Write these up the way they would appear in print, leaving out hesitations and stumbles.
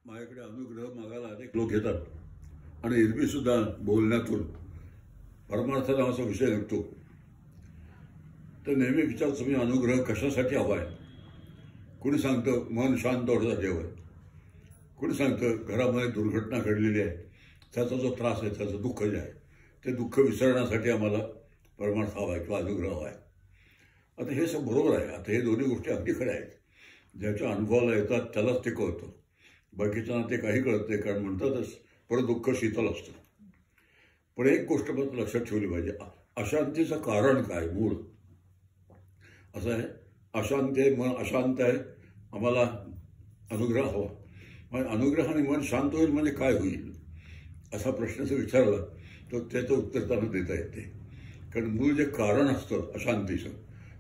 माझ्याकडे अनुग्रह मागायला अनेक लोक येतात आणि एरवी सुद्धा बोलण्यातून परमार्थ नावाचा विषय निघतो. तर नेहमी विचारतो मी, अनुग्रह कशासाठी हवा आहे? कुणी सांगतं मन शांत होण्यासाठी हवं आहे, कुणी सांगतं घरामध्ये दुर्घटना घडलेली आहे, त्याचा जो त्रास आहे, त्याचं दुःख जे आहे ते दुःख विसरण्यासाठी आम्हाला परमार्थ हवा आहे किंवा अनुग्रह हवा आहे. आता हे सगळं बरोबर आहे. आता हे दोन्ही गोष्टी अगदी खऱ्या आहेत. ज्याच्या अनुभवाला येतात त्यालाच ते कळतं, बाकीच्यांना ते काही कळत नाही, कारण म्हणतातच परत दुःख शीतल असतं. पण एक गोष्ट पण लक्षात ठेवली पाहिजे, अशांतीचं कारण काय, मूळ असं आहे. अशांती आहे, मन अशांत आहे, आम्हाला अनुग्रह हवा. मग अनुग्रहाने मन शांत होईल म्हणजे काय होईल असा प्रश्न जर विचारला तर त्याचं उत्तर त्यांना देता येते. कारण मूळ जे कारण असतं अशांतीचं,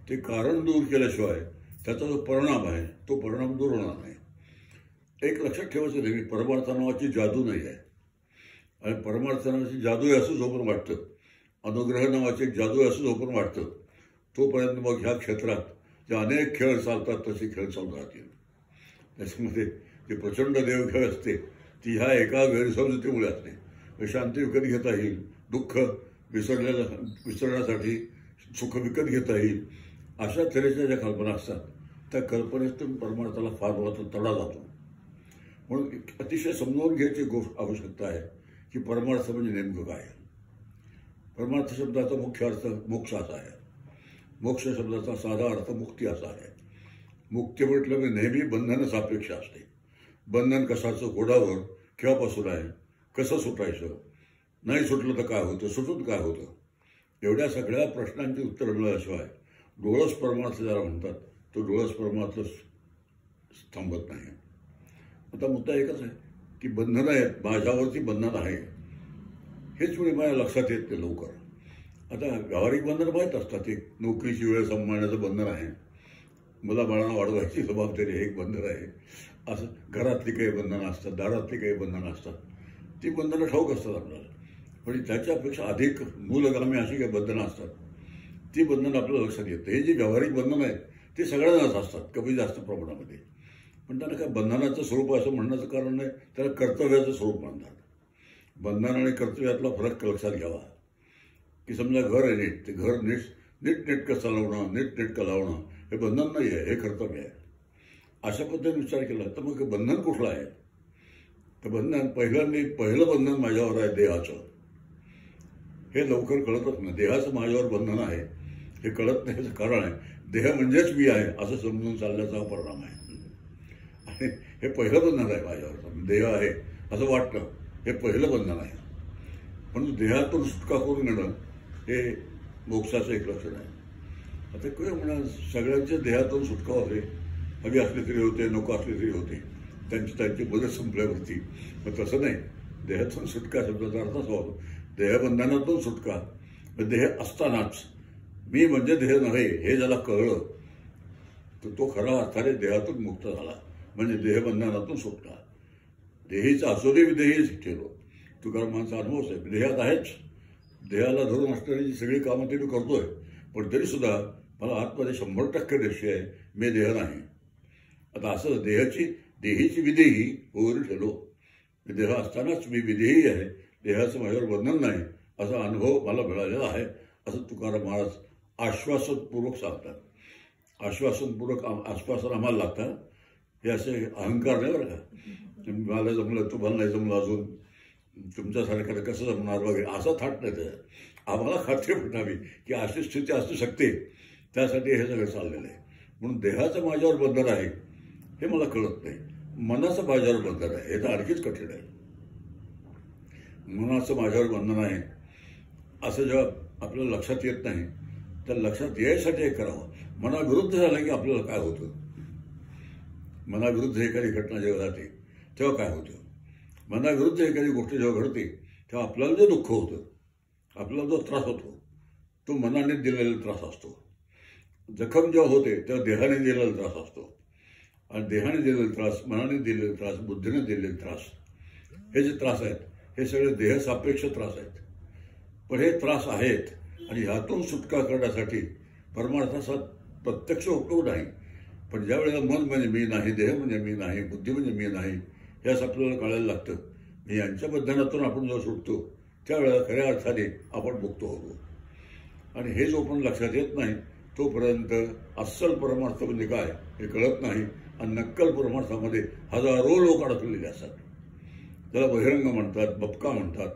ते कारण दूर केल्याशिवाय त्याचा जो परिणाम आहे तो परिणाम दूर होणार नाही. एक लक्षात ठेवायचं नेहमी, परमार्थ नावाची जादू नाही आहे. आणि परमार्थ नावाची जादू आहे असं जोपर्यंत वाटतं, अनुग्रह नावाची एक जादू आहे असं जोपर्यंत वाटतं, तोपर्यंत मग ह्या क्षेत्रात जे अनेक खेळ चालतात तसे खेळ चालू राहतील. त्याच्यामध्ये जे प्रचंड देवखेळ असते ती ह्या एका गैरसमजुतीमुळे असते. शांती विकत घेता येईल, दुःख विसरण्यासाठी सुख विकत घेता येईल, अशा तऱ्हेच्या ज्या कल्पना असतात त्या कल्पनेतून परमार्थाला फार मोठा तडा जातो. म्हणून अतिशय समजावून घ्यायची गोष्ट आवश्यकता आहे की परमार्थ म्हणजे नेमकं काय. परमार्थ शब्दाचा मुख्य अर्थ मोक्ष असा आहे. मोक्ष शब्दाचा साधा अर्थ मुक्ती असा आहे. मुक्ती म्हटलं की नेहमी बंधन सापेक्ष असते. बंधन कशाचं, घोडावर केव्हापासून आहे, कसं सुटायचं, नाही सुटलं तर काय होतं, सुटून काय होतं, एवढ्या सगळ्या प्रश्नांची उत्तरं मिळाल्याशिवाय डोळस परमार्थ ज्याला म्हणतात तो डोळस परमार्थ थांबत नाही. आता मुद्दा एकच आहे की बंधनं आहेत, माझ्यावरती बंधन आहे, हेच वेळी माझ्या लक्षात येत नाही लवकर. आता व्यावहारिक बंधनं माहीत असतात, एक नोकरीची वेळ सांभाळण्याचं बंधन आहे, मला बाळांना वाढवायची जबाबदारी एक बंधन आहे, असं घरातली काही बंधनं असतात, दारातली काही बंधनं असतात, ती बंधनं ठाऊक असतात आपल्याला. पण त्याच्यापेक्षा अधिक मूलगामी अशी काही बंधनं असतात, ती बंधनं आपल्याला लक्षात येतं. हे जी व्यावहारिक बंधनं आहेत ते सगळ्यांनाच असतात कमी जास्त प्रमाणामध्ये. पण त्यांना काय बंधनाचं स्वरूप असं म्हणण्याचं कारण नाही, त्याला कर्तव्याचं स्वरूप म्हणतात. बंधन आणि कर्तव्यातला फरक लक्षात घ्यावा. की समजा घर आहे नीट, ते घर नीटनेटकं चालवणं, नीटनेटकं लावणं हे बंधन नाही आहे, हे कर्तव्य आहे. अशा पद्धतीने विचार केला तर मग बंधन कुठलं आहे? तर बंधन पहिलं बंधन माझ्यावर आहे देहाचं. हे लवकर कळतच नाही. देहाचं माझ्यावर बंधन आहे हे कळत नाही. याचं कारण आहे देह म्हणजेच मी आहे असं समजून चालण्याचा हा परिणाम आहे. आणि हे पहिलं बंधन आहे माझ्यावर, देह आहे असं वाटतं, हे पहिलं बंधन आहे. म्हणून देहातून सुटका करून घेणं हे मोक्षाचं एक लक्षण आहे. आता काय म्हणा, सगळ्यांच्या देहातून सुटका होते, हवी असली तरी होते, नको असली तरी होते, त्यांची मुदत संपल्यावरती. पण तसं नाही. देहातून सुटका शब्दाचा अर्थ असा होतो देहबंधनातून सुटका. देह असतानाच मी म्हणजे देह नव्हे हे ज्याला कळलं तर तो खरा अर्थाने देहातून मुक्त झाला, म्हणजे देहबंधनातून सुटला. देहीचा असोदे विदेही केलो, तुकारामांचा अनुभवच आहे. देहात आहेच, देहाला धरून असणारी जी सगळी कामं ते मी करतोय, पण तरीसुद्धा मला आतमध्ये 100% निश्चय आहे मी देह नाही. आता असं देहीची विदेही होऊन ठेवलो. देह असतानाच मी विदेही आहे, देहाचं माझ्यावर बंधन नाही असा अनुभव मला मिळालेला आहे असं तुकाराम महाराज आश्वासनपूर्वक सांगतात. आश्वासनपूर्वक आश्वासन आम्हाला लागतं. हे असे अहंकार नाही बरं का, मला जमलं तुम्हाला नाही जमलं, अजून तुमच्यासारख्याला कसं जमणार वगैरे असा थाट नाही. ते आम्हाला खात्री म्हणावी की अशी स्थिती असू शकते, त्यासाठी हे सगळं चाललेलं आहे. म्हणून देहाचं माझ्यावर बंधन आहे हे मला कळत नाही. मनाचं माझ्यावर बंधन आहे हे तर आणखीच कठीण आहे. मनाचं माझ्यावर बंधन आहे असं जेव्हा आपल्याला लक्षात येत नाही तर लक्षात यायसाठी हे करावं. मनाविरुद्ध झालं की आपल्याला काय होतं, मनाविरुद्ध एखादी घटना जेव्हा जाते तेव्हा काय होतं, मनाविरुद्ध एखादी गोष्ट जेव्हा घडते तेव्हा आपल्याला जे दुःख होतं, आपल्याला जो त्रास होतो तो मनाने दिलेला त्रास असतो. जखम जेव्हा होते तेव्हा देहाने दिलेला त्रास असतो. आणि देहाने दिलेला त्रास, मनाने दिलेला त्रास, बुद्धीने दिलेले त्रास, हे जे त्रास आहेत हे सगळे देहसापेक्ष त्रास आहेत. पण हे त्रास आहेत आणि ह्यातून सुटका करण्यासाठी परमार्थाचा प्रत्यक्ष उपयोग नाही. पण ज्या वेळेला मन म्हणजे मी नाही, देह म्हणजे मी नाही, बुद्धी म्हणजे मी नाही हे असं आपल्याला कळायला लागतं. यांच्या बंधनातून आपण जेव्हा सुटतो त्यावेळेला खऱ्या अर्थाने आपण मुक्त होतो. आणि हे जोपर्यंत लक्षात येत नाही तोपर्यंत अस्सल परमार्थ म्हणजे काय हे कळत नाही. आणि नक्कल परमार्थामध्ये हजारो लोक अडकलेले असतात. त्याला बहिरंग म्हणतात, बपका म्हणतात,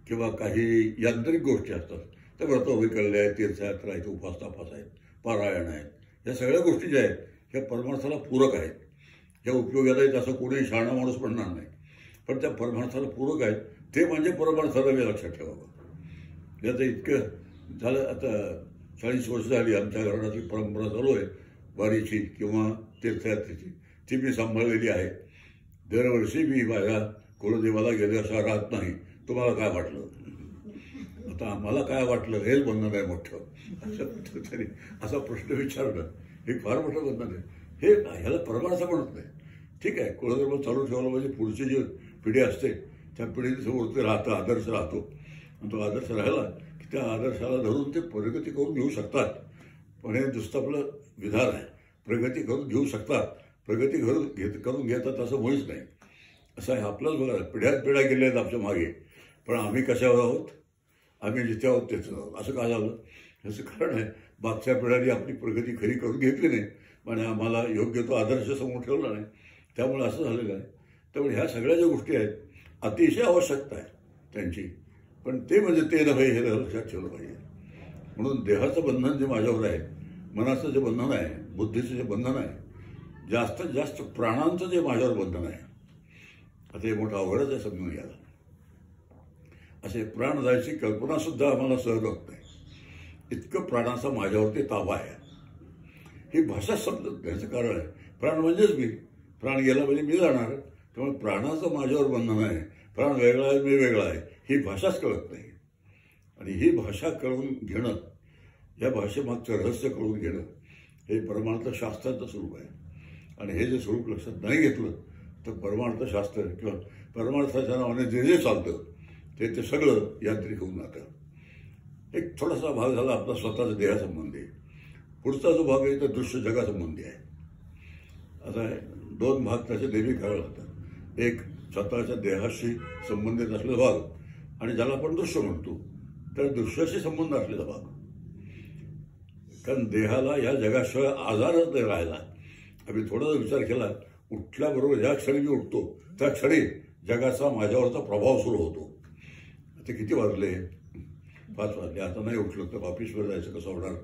किंवा काही यांत्रिक गोष्टी असतात. त्या व्रतवैकल्य आहेत, तीर्थयात्रा आहेत, उपासतापास आहेत, पारायण आहेत. या सगळ्या गोष्टी ज्या आहेत ह्या परमार्थाला पूरक आहेत. ह्या उपयोगाला आहेत असं कोणी शहाणा माणूस म्हणणार नाही, पण त्या परमार्थाला पूरक आहेत. ते म्हणजे परमार्थाला मी लक्षात ठेवावं. याचं इतकं झालं. आता 40 वर्ष झाली आमच्या घराची परंपरा चालू आहे वारीची किंवा तीर्थयात्रेची. ती मी सांभाळलेली आहे. दरवर्षी मी माझ्या कुलदेवाला गेल्याशिवाय राहत नाही. तुम्हाला काय वाटलं? आता आम्हाला काय वाटलं हेच बंधन आहे मोठं. असं तरी असा प्रश्न विचारणं हे फार मोठं बंधन आहे. हे ह्याला परमार्थ म्हणत नाही. ठीक आहे, कुलधर्म चालू ठेवला म्हणजे पुढची जी पिढी असते त्या पिढीसमोर ते राहतं, आदर्श राहतो. आणि तो आदर्श राहिला की त्या आदर्शाला धरून ते प्रगती करून घेऊ शकतात. पण हे नुसतं आपलं विधान आहे. प्रगती करून घेऊ शकतात, प्रगती करून घेतात असं मुळीच नाही. असं आहे. आपल्याला बघा, पिढ्या गेल्या आहेत आमच्या मागे, पण आम्ही कशावर आहोत? आम्ही जिथे आहोत तेच आहोत. असं का झालं? याचं कारण आहे मागच्या पिढ्यांनी आपली प्रगती खरी करून घेतली नाही आणि आम्हाला योग्य तो आदर्श समोर ठेवला नाही. त्यामुळे असं झालेलं आहे. त्यामुळे ह्या सगळ्या ज्या गोष्टी आहेत अतिशय आवश्यकता आहे त्यांची, पण ते म्हणजे ते नव्हे हे लक्षात ठेवलं पाहिजे. म्हणून देहाचं बंधन जे माझ्यावर आहे, मनाचं जे बंधन आहे, बुद्धीचं जे बंधन आहे, जास्तीत जास्त प्राणांचं जे माझ्यावर बंधन आहे, आता हे मोठं अवघडच आहे समजून घ्यायला. असे प्राण जायची कल्पनासुद्धा आम्हाला सहज होत नाही. इतकं प्राणाचा माझ्यावरती ताबा आहे. ही भाषा समजत नाही. याचं कारण आहे प्राण म्हणजेच मी. प्राण गेला म्हणजे मी जाणार. त्यामुळे प्राणाचं माझ्यावर बंधन आहे. प्राण वेगळा आहे, मी वेगळा आहे, ही भाषाच कळत नाही. आणि ही भाषा कळून घेणं, या भाषेमागचं रहस्य कळून घेणं हे परमार्थशास्त्राचं स्वरूप आहे. आणि हे जे स्वरूप लक्षात नाही घेतलं तर परमार्थशास्त्र किंवा परमार्थाच्या नावाने जे जे चालतं ते सगळं यांत्रिक होऊन जातं. एक थोडासा भाग झाला आपला स्वतःचा देहासंबंधी. पुढचा जो भाग आहे तो दृश्य जगासंबंधी आहे. आता 2 भाग त्याचे नेहमी करावे लागतात. एक स्वतःच्या देहाशी संबंधित असलेला भाग आणि ज्याला आपण दृश्य म्हणतो तर दृश्याशी संबंध असलेला भाग. कारण देहाला या जगाशिवाय आजारच नाही राहिला. आम्ही थोडासा विचार केला, उठल्याबरोबर ज्या क्षणी मी उठतो त्या क्षणी जगाचा माझ्यावरचा प्रभाव सुरू होतो. आता किती वाजले? 5 वाजले. आता नाही उठलं तर ऑफिसवर जायचं कसं होणार?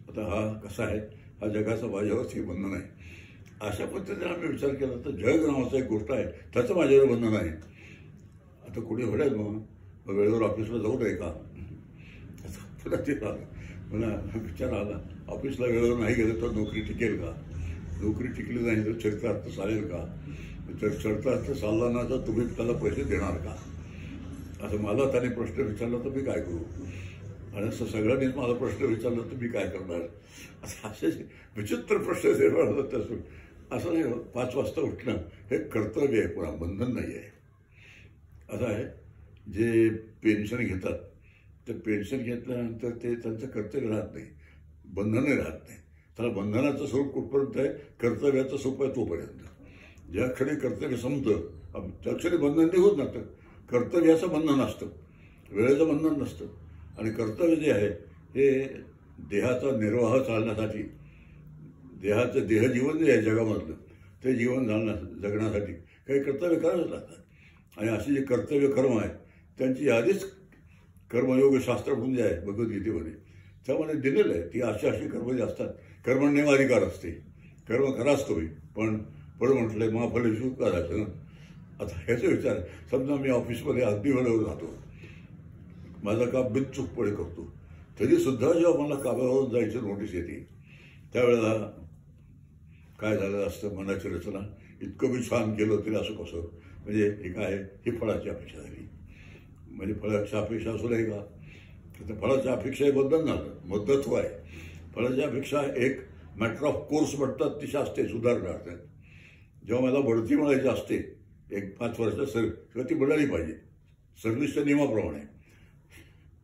आता हा कसा आहे? हा जगाचा माझ्यावरच बंधन आहे. अशा पद्धतीने आम्ही विचार केला तर जग नावाचा एक गोष्ट आहे त्याचं माझ्यावर बंधन आहे. आता कोणी म्हणेल मग वेळेवर ऑफिसला जाऊ नये का? पुन्हा ते आलं. मला विचार आला, ऑफिसला वेळेवर नाही गेलं तर नोकरी टिकेल का? नोकरी टिकली नाही तर चरितार्थ चालेल का? चरितार्थ चालला ना तर तुम्ही त्याला पैसे देणार का? असं मला त्याने प्रश्न विचारला तर मी काय करू? आणि असं सगळ्यांनीच मला प्रश्न विचारला तर मी काय करणार? असं असे विचित्र प्रश्न निर्माण होतात त्यासून. असं नाही, 5 वाजता उठणं हे कर्तव्य आहे, पुन्हा बंधन नाही आहे. असं आहे, जे पेन्शन घेतात ते पेन्शन घेतल्यानंतर ते त्यांचं कर्तव्य राहत नाही, बंधनही राहत नाही. त्याला बंधनाचं स्वरूप कुठपर्यंत आहे? कर्तव्याचं स्वरूप आहे तोपर्यंत. ज्या क्षणी कर्तव्य संपतं त्या क्षणी बंधन निघून जातं. कर्तव्याचं बंधन असतं, वेळेचं बंधन नसतं. आणि कर्तव्य जे आहे हे देहाचा निर्वाह चालण्यासाठी, देहाचं देहजीवन जे आहे जगामधलं ते जीवन जगण्यासाठी काही कर्तव्य करावेच लागतात. आणि अशी जी कर्तव्य कर्म आहे त्यांची यादीच कर्मयोगशास्त्र म्हणून जे आहे भगवद्गीतेमध्ये त्यामध्ये दिलेलं आहे. ती अशी कर्म जे असतात, कर्मण्येवाधिकार असते, कर्म कराच तुम्ही, पण म्हटलंय मग फलेशू करायचं ना. आता ह्याचा विचार, समजा मी ऑफिसमध्ये अगदी वेळेवर जातो, माझं काम बिनचूकपणे करतो, तरीसुद्धा जेव्हा मला कामावरून जायची नोटीस येते त्यावेळेला काय झालं असतं, मनाची रचना इतकं मी छान केलं तरी असं कसं, म्हणजे हे काय, ही फळाची अपेक्षा झाली. म्हणजे फळाची अपेक्षा असू नये का? तर फळाच्या अपेक्षा हे बंधन झालं, मध्यत्व आहे. फळाची अपेक्षा एक मॅटर ऑफ कोर्स म्हणतात ती असते, सुधारणा असतात. जेव्हा मला बढती मिळायची असते एक 5 वर्षात किंवा ती मिळाली पाहिजे सर्व्हिसच्या नियमाप्रमाणे,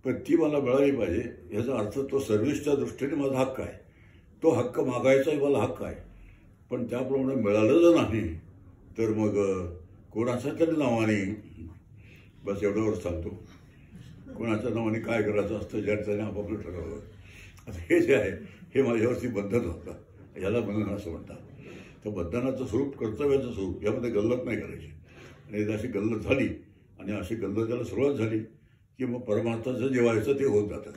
पण ती मला मिळाली पाहिजे याचा अर्थ तो सर्व्हिसच्या दृष्टीने माझा हक्क आहे. तो हक्क मागायचाही मला हक्क आहे. पण त्याप्रमाणे मिळालं जर नाही तर मग कोणाच्या तरी नावाने, बस एवढ्यावर चालतो. कोणाच्या नावाने काय करायचं असतं ज्याने आपापलं ठरवलं. आता हे जे आहे हे माझ्यावरती बंधन होतं, याला बंधन असं म्हणतात. तर बंधनाचं स्वरूप, कर्तव्याचं स्वरूप, यामध्ये गल्लत नाही करायची. आणि एकदा अशी गल्लत झाली आणि अशी गल्लत त्याला सुरुवात झाली की मग परमार्थाचं जे व्हायचं ते होत जातं.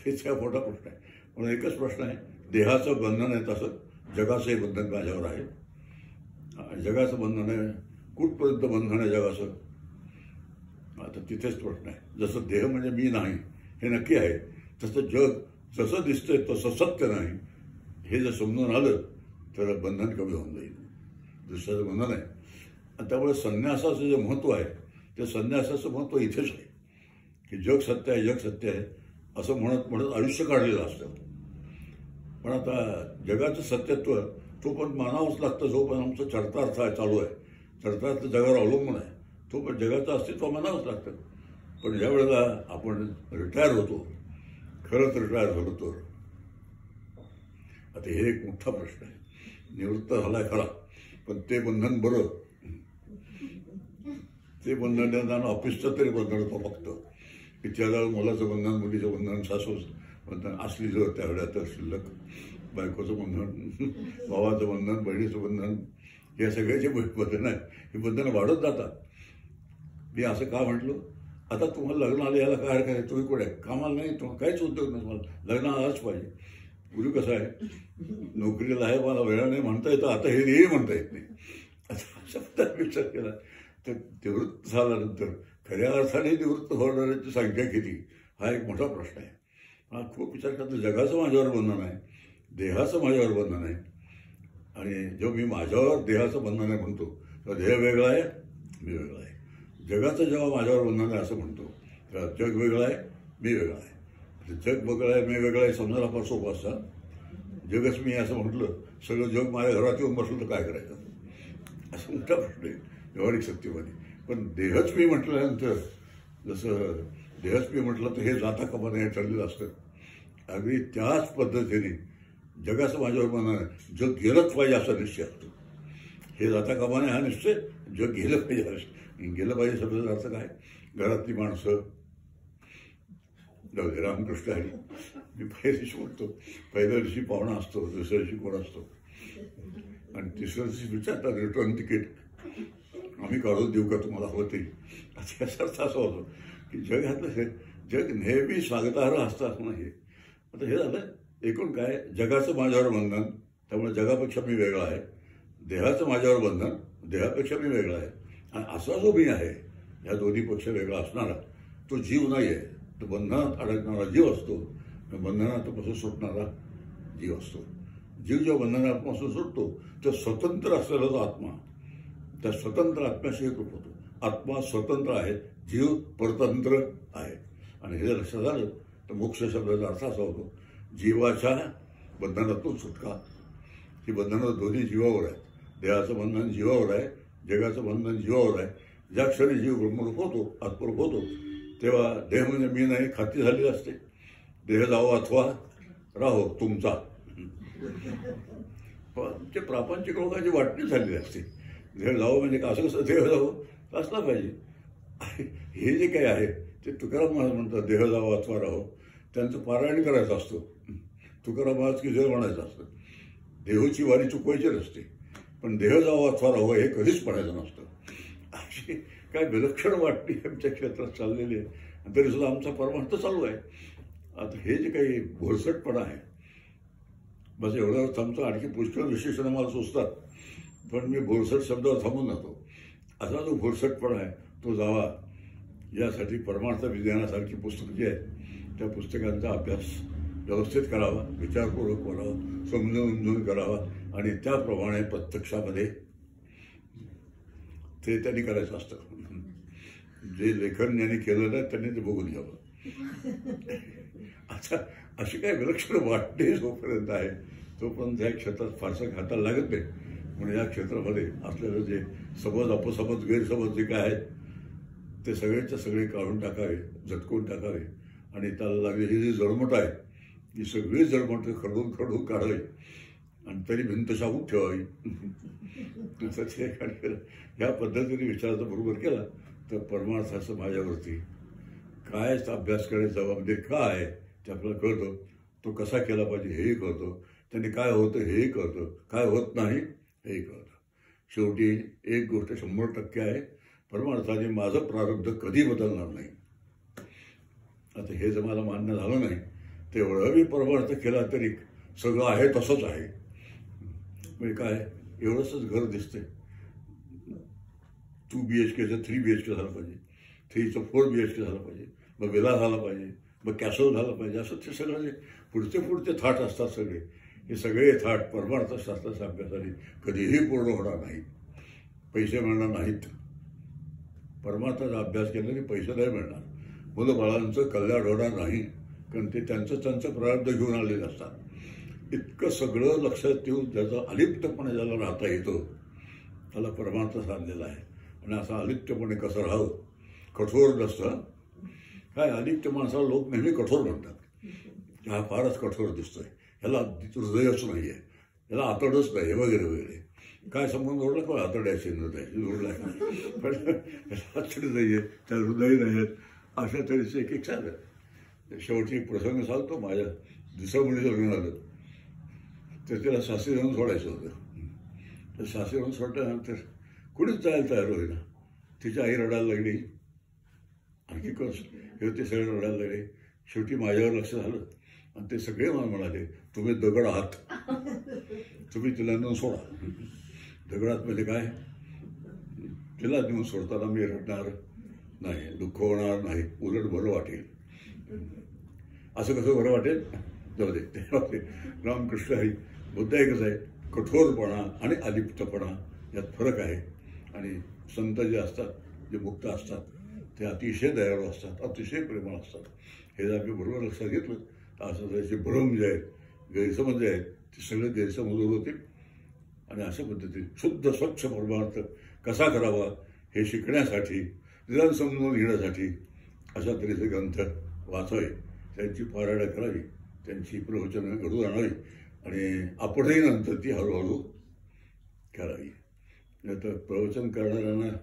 हेच हा मोठा प्रश्न आहे. म्हणून एकच प्रश्न आहे, देहाचं बंधन आहे तसं जगाचंही बंधन माझ्यावर आहे. जगाचं बंधन आहे, कुठपर्यंत बंधन आहे जगाचं, आता तिथेच प्रश्न आहे. जसं देह म्हणजे मी नाही हे नक्की आहे, तसं जग जसं दिसतंय तसं सत्य नाही हे जर समजून आलं तर बंधन कमी होऊन जाईल. दुसऱ्याचं बंधन आहे. आणि त्यामुळे संन्यासाचं जे महत्त्व आहे ते संन्यासाचं महत्त्व इथेच आहे की जग सत्य आहे, जग सत्य आहे असं म्हणत म्हणत आयुष्य काढलेलं असतं. पण आता जगाचं सत्यत्व तो पण मानावंच लागतं. जो पण आमचा चरितार्थ आहे चालू आहे, चरितार्थ जगावर अवलंबून आहे, तो पण जगाचं अस्तित्व मानावंच लागतं. पण ज्या वेळेला आपण रिटायर होतो, खरंच रिटायर झालो तर, आता हे एक मोठा प्रश्न आहे. निवृत्त झालाय खरा, पण ते बंधन बरं, ते बंधन त्यांना ऑफिसचं तरी बंधन होतं फक्त. की त्याला मुलाचं बंधन, मुलीचं बंधन, सासूचं बंधन असली जर त्यावेळेला तर शिल्लक, बायकोचं बंधन, भावाचं बंधन, बहिणीचं बंधन, या सगळ्याचे बंधन आहे. हे बंधनं वाढत जातात. मी असं का म्हटलं, आता तुम्हाला लग्न आलं याला काय हरकत आहे, तुम्ही कुठे आहे, कामाला नाही, तुम्हाला काहीच उद्योग नाही, तुम्हाला लग्न आलंच पाहिजे. पूर्वी कसं आहे, नोकरीला आहे मला वेळा नाही म्हणता येतं, आता हे म्हणता येत नाही. आता अशा विचार केला तर निवृत्त झाल्यानंतर खऱ्या अर्थाने निवृत्त होणाऱ्यांची संख्या किती हा एक मोठा प्रश्न आहे. हा खूप विचार करतो. जगाचं माझ्यावर बंधन आहे, देहाचं माझ्यावर बंधन आहे. आणि जेव्हा मी माझ्यावर देहाचं बंधन आहे म्हणतो तेव्हा देह वेगळा आहे, मी वेगळा आहे. जगाचं जेव्हा माझ्यावर बंधन आहे असं म्हणतो तेव्हा जग वेगळं आहे, मी वेगळा आहे. जग वेगळं आहे, मी वेगळा आहे समजायला फार सोपं असतं. जगच मी असं म्हटलं, सगळं जग माझ्या घरात येऊन बसलं तर काय करायचं, असं मोठा प्रश्न आहे व्यावहारिक सत्यवादी. पण देहच मी म्हटल्यानंतर, जसं देहच मी म्हटलं तर हे जाता कामा नये ठरलेलं असतं. अगदी त्याच पद्धतीने जगाचं माझ्यावर बंधन आहे, जग गेलंच पाहिजे असा निश्चय असतो. हे जाता कामा नये हा निश्चय, जग गेलं पाहिजे. गेलं पाहिजे शब्दाचा अर्थ काय, घरातली माणसं, रामकृष्ण हरी, मी पहिल्या दिवशी म्हणतो, पहिल्या दिवशी पाहुणा असतो, दुसऱ्या दिवशी कोण असतो, आणि तिसऱ्या दिवशी विचारतात रिटर्न तिकीट आम्ही काढून देऊ का तुम्हाला हवं तरी. याचा अर्थ असा होतो की जगातलं जग नेहमी स्वागतार्ह असतं असं नाही. आता हे झालं एकूण काय, जगाचं माझ्यावर बंधन, त्यामुळे जगापेक्षा मी वेगळा आहे. देहाचं माझ्यावर बंधन, देहापेक्षा मी वेगळा आहे. आणि असा जो मी आहे, ह्या दोन्हीपेक्षा वेगळा असणारा तो जीव नाही आहे. तो बंधनात अडकणारा जीव असतो, बंधनापासून सुटणारा जीव असतो. जीव जेव्हा बंधनापासून सुटतो तो स्वतंत्र असलेला जो आत्मा, त्या स्वतंत्र आत्म्याशी एकरूप होतो. आत्मा स्वतंत्र आहे, जीव परतंत्र आहे. आणि हे जर लक्षात आलं तर मोक्ष शब्दाचा अर्थ असा होतो, जीवाच्या बंधनातून सुटका. ही बंधनं दोन्ही जीवावर आहेत. देहाचं बंधन जीवावर आहे, जगाचं बंधन जीवावर आहे. ज्या क्षणी जीव ब्रह्मरूप होतो, आत्मरूप होतो, तेव्हा देह म्हणजे मी नाही खात्री झालेली असते. देह जावो अथवा राहो तुमचा, पण ते प्रापंचिक लोकांची वाटणी झालेली असते. देह जावं म्हणजे असं कसं देह जावं असला पाहिजे. हे जे काही आहे ते तुकाराम महाराज म्हणतात, देह जावं अथवा राहो, त्यांचं पारायण करायचं असतं. तुकाराम महाराज की जय म्हणायचं असतं. देहोची वारी चुकवायची नसते, पण देह जावं अथवा राहो हे कधीच म्हणायचं नसतं. अशी काय विलक्षण वाटणी आमच्या क्षेत्रात चाललेली आहे. तरी सुद्धा आमचा परमार्थ चालू आहे. आता हे जे काही भोरसटपणा आहे, बस एवढ्यावर थांबतो. आणखी पुष्कळ विशेषणं मला सुचतात, पण मी भोरसट शब्दावर थांबून जातो. असा जो भोरसटपणा आहे तो जावा, यासाठी परमार्थ विज्ञानासारखी पुस्तकं जी आहेत त्या पुस्तकांचा अभ्यास व्यवस्थित करावा, विचारपूर्वक करावा, समजून करावा, आणि त्याप्रमाणे प्रत्यक्षामध्ये ते त्यांनी करायचं असतं. जे लेखन ज्यांनी केलेलं आहे त्यांनी ते बघून घ्यावं. आता अशी काय विलक्षण वाटते जोपर्यंत आहे तोपर्यंत या क्षेत्रात फारसं हाताला लागत नाही. म्हणून या क्षेत्रामध्ये असलेलं जे समज अपसमज गैरसमज जे काय आहेत ते सगळेच्या सगळे काढून टाकावे, झटकून टाकावे. आणि त्याला लागलेली जी जळमट आहे ही सगळी जळमट खरडून काढावी आणि तरी भिंत शाबूत ठेवावी. असं ते केलं. ह्या पद्धतीने विचाराचा बरोबर केला तर परमार्थाचं माझ्यावरती काय अभ्यास करायचा जबाबदारी काय आहे ते आपल्याला कळतं. तो कसा केला पाहिजे हेही कळतं. त्यांनी काय होतं हेही कळतं, काय होत नाही हेही कळतं. शेवटी एक गोष्ट 100% आहे, परमार्थाने माझं प्रारब्ध कधी बदलणार नाही. आता हे जर मला मान्य झालं नाही तेवढं मी परमार्थ केला तरी सगळं आहे तसंच आहे. म्हणजे काय एवढंच घर दिसतंय. 2 BHKचं 3 BHK झालं पाहिजे, 3चं 4 BHK झालं पाहिजे, मग विला झाला पाहिजे, मग कॅसल झालं पाहिजे. असं ते सगळं जे पुढचे थाट असतात सगळे, हे सगळे थाट परमार्थशास्त्राच्या अभ्यासाने कधीही पूर्ण होणार नाहीत. पैसे मिळणार नाहीत. परमार्थाचा अभ्यास केल्याने पैसे नाही मिळणार. मुलं बाळांचं कल्याण होणार नाही, कारण ते त्यांचं प्रारब्ध घेऊन आलेले असतात. इतकं सगळं लक्षात ठेवून ज्याचा अलिप्तपणे ज्याला राहता येतो त्याला परमार्थ साधलेला आहे. आणि असं अलिप्तपणे कसं राहावं, कठोर नसतं. काय अलिप्त माणसाला लोक नेहमी कठोर म्हणतात, हा फारच कठोर दिसतोय, ह्याला हृदयच नाही आहे, ह्याला आतडच नाही वगैरे वगैरे. काय संबंध जोडला का आतड्याशी हृदयाशी जोडला पण ह्याला आतड नाही आहे, त्याला हृदय नाही आहेत, अशा तऱ्हेचे एक चाललं. शेवटी प्रसंग सांगतो. माझ्या दुसऱ्या मुलीचं लग्न आलं तर तिला सासरी जाऊन सोडायचं होतं. तर सासरी जाऊन सोडल्यानंतर कुणीच जायला तयार होईना. तिची आई रडायला लागली, आणखी कस हे ते सगळे रडायला लागले. शेवटी माझ्यावर लक्ष झालं आणि ते सगळे मला म्हणाले, तुम्ही दगड आहात, तुम्ही तिला नेऊन सोडा. दगडात म्हणजे काय, तिला नेऊन सोडताना मी रडणार नाही, दुःख होणार नाही, उलट बरं वाटेल. असं कसं बरं वाटेल, जाऊ दे. रामकृष्ण हरी. मुद्दा एकच आहे, कठोरपणा आणि अलिप्तपणा यात फरक आहे. आणि संत जे असतात, जे मुक्त असतात, ते अतिशय दयाळू असतात, अतिशय प्रेमळ असतात. हे जर आम्ही बरोबर लक्षात घेतलं तर असं त्याचे भ्रम जे आहेत, गैरसमज जे आहेत, ते सगळे गैरसमज दूर होतील. आणि अशा पद्धतीने शुद्ध स्वच्छ परमार्थ कसा करावा हे शिकण्यासाठी, निदान समजून घेण्यासाठी अशा तऱ्हेचे ग्रंथ वाचावे, त्यांची पारायण करावी, त्यांची प्रवचनं घडून आणावी आणि आपणही नंतर ती हळूहळू करावी. नाही तर प्रवचन करणाऱ्यांना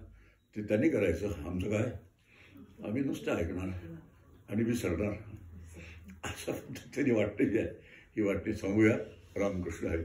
ते त्यांनी करायचं, आमचं काय, आम्ही नुसतं ऐकणार आणि विसरणार. अशा पद्धतीने वाटते जी आहे ही वाटणी सांगूया. रामकृष्ण हरी.